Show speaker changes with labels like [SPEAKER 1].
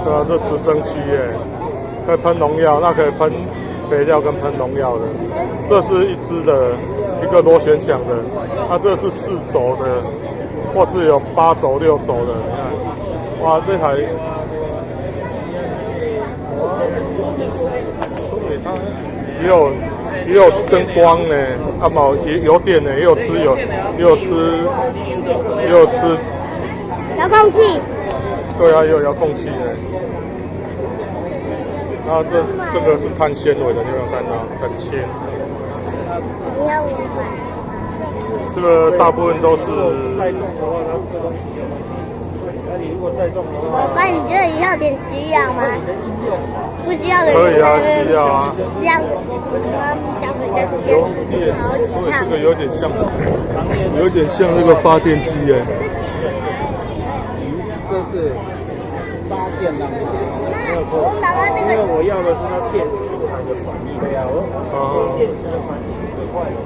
[SPEAKER 1] 对啊，这直升机耶，可以喷农药，那可以喷肥料跟喷农药的。这是一支的，一个螺旋桨的，它这是4轴的，或是有8轴、6轴的。你看，哇，这台也有灯光呢，啊嘛也有电呢，也有吃
[SPEAKER 2] 遥控器。
[SPEAKER 1] 对啊，也有遥控器呢。然后这个是碳纤维的，你有没有看到？很轻。
[SPEAKER 2] 你要500。
[SPEAKER 1] 这个大部分都是。
[SPEAKER 3] 载重的话，它自动吸油。那你如果载重的话，
[SPEAKER 2] 我爸，你觉得以后点需要吗？不需要的。
[SPEAKER 1] 可以啊，需要啊。
[SPEAKER 2] 这样子，讲水的时间好几趟。
[SPEAKER 1] 这个有点像那个发电机耶。
[SPEAKER 3] 这是发电让没有错。因为我要的是它电池的反应。对啊，我电池的反应是最快的。